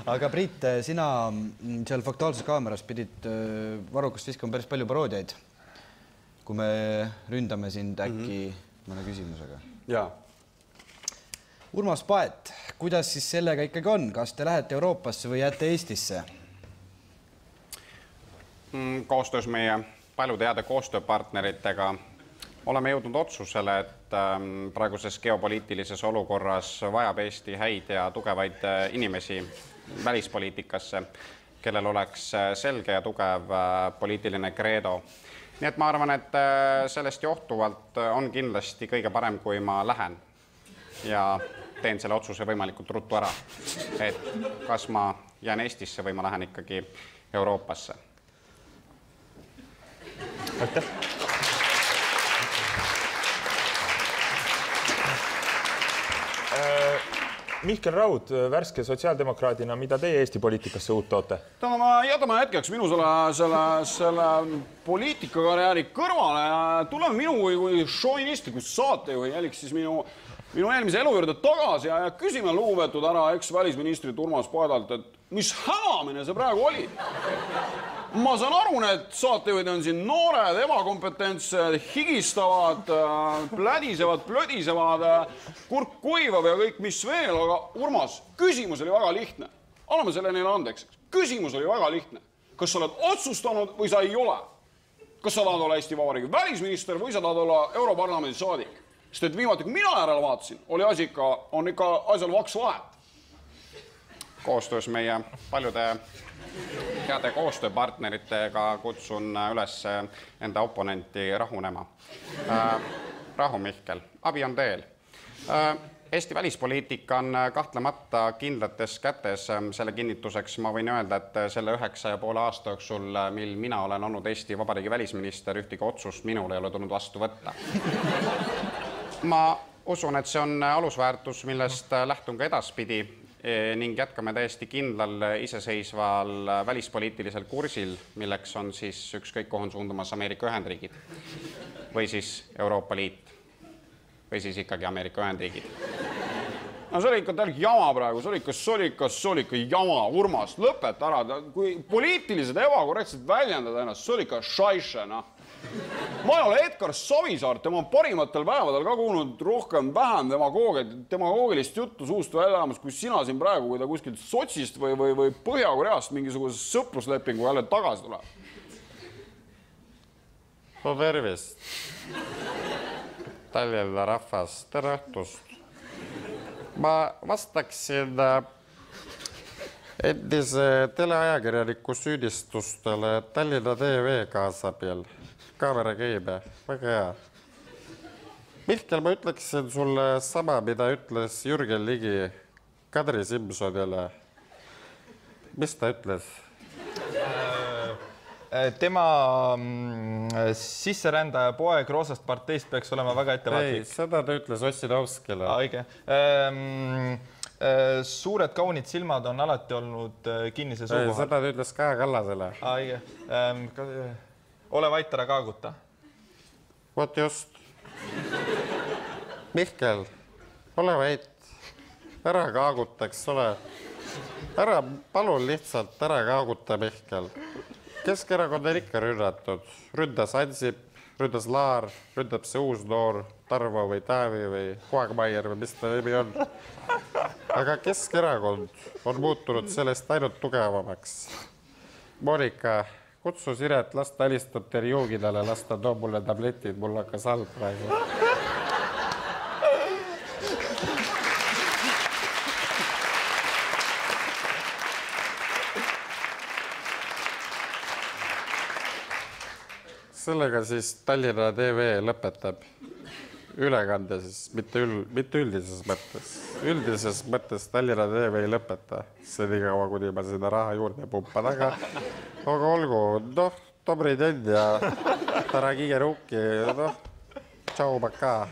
Aga Priit, sina seal Faktuaalses Kaameras pidid Varrukast viskama päris palju paroodiaid, kui me ründame sind äkki mõne küsimusega. Jaa. Urmas Paet, kuidas siis sellega ikkagi on? Kas te lähete Euroopasse või jääte Eestisse? Koostöös meie paljude heade koostööpartneritega oleme jõudnud otsusele, et praeguses geopoliitilises olukorras vajab Eesti häid ja tugevaid inimesi välispoliitikasse, kellel oleks selge ja tugev poliitiline kreedo. Nii et ma arvan, et sellest johtuvalt on kindlasti kõige parem, kui ma lähen ja teen selle otsuse võimalikult ruttu ära, et kas ma jään Eestisse või ma lähen ikkagi Euroopasse. Aitäh! Mihkel Raud, värske sotsiaaldemokraadina, mida teie Eesti poliitikasse uut toote? Ma jätame hetkeks minu selle poliitikakarjääri kõrvale ja tuleme minu kui šovinistliku saatejuhi jälgiks siis minu eelmise elu juurde tagasi ja küsime lugupeetud ära eks-välisministrit Urmas Paedalt, et mis hämamine see praegu oli? Ma saan aru, need saatejuhid on siin noored, ebakompetentsed, higistavad, plädisevad, plödisevad, kurk kuivab ja kõik mis veel, aga Urmas, küsimus oli väga lihtne. Anname selle neile andeks. Küsimus oli väga lihtne. Kas sa oled otsustanud või sa ei ole? Kas sa tahad olla Eesti Vabariigi välisminister või sa tahad olla Europarlamendi saadik? Sest et viimati, kui mina järele vaatasin, on ikka asjal vaks vahet. Koostöös meie paljude heade koostööpartneritega kutsun üles enda oponenti rahunema. Rahu, Mihkel, abi on teel. Eesti välispoliitika on kahtlemata kindlates kätes. Selle kinnituseks ma võin öelda, et selle 9,5 aasta jooksul, mil mina olen olnud Eesti Vabariigi välisminister, ühtegi otsust minul ei ole tulnud vastu võtta. Ma usun, et see on alusväärtus, millest lähtun ka edaspidi ning jätkame täiesti kindlal iseseisval välispoliitilisel kursil, milleks on siis ükskõik kohon suundumas Ameerika Ühendriigid või siis Euroopa Liit või siis ikkagi Ameerika Ühendriigid. No see oli ikka täielik jama praegu, see oli ikka jama, Urmas, lõpeta ära, kui poliitilised ebakorrektselt väljendada ennast, see oli ikka šaiše, noh. Ma ei ole Edgar Savisaart, tema on parimatel päevadel ka kuulnud rohkem vähem demagoogilist juttu suust väljamas, kui sina siin praegu, kui ta kuskilt Sotsist või Põhja-Koreast mingisuguse sõpruslepingu jälle tagasi tuleb. Tervist. Tallinna rahvas, tere õhtust. Ma vastaksin endise teleajakirjaniku süüdistustele Tallinna TV kaasabil. Kaamera käib, väga hea. Mihkel, ma ütleksin sulle sama, mida ütles Jürgen Ligi Kadri Simsonile. Mis ta ütles? Tema sisserändaja poeg Roosast parteist peaks olema väga ettevaatlik. Ei, seda ta ütles Ossinovskile. Õige. Suured kaunid silmad on alati olnud kinnise suukohal. Seda ta ütles Kaja Kallasele. Õige. Ole vait, ära kaaguta. Vot just. Mihkel, ole vait. Ära kaagutaks, ole. Ära palun lihtsalt, ära kaaguta, Mihkel. Keskerakond on ikka rünnatud. Ründas Ansip, ründas Laar, ründab see Uusnoor, Tarvo või Taavi või Kuagmaier või mis ta nimi on. Aga Keskerakond on muutunud sellest ainult tugevamaks. Monika, kutsu Siret, lasta alistab teile joogidele, lasta too mulle tabletid, mul hakkas halb praegu. Sellega siis Tallinna TV lõpetab ülekande siis, mitte üldises mõttes. Üldises mõttes Tallinna TV ei lõpeta. See nii kaua, kuni ma seda raha juurde pumpan, aga olgu, dobri dень ja dорогие руки, tšau, пока.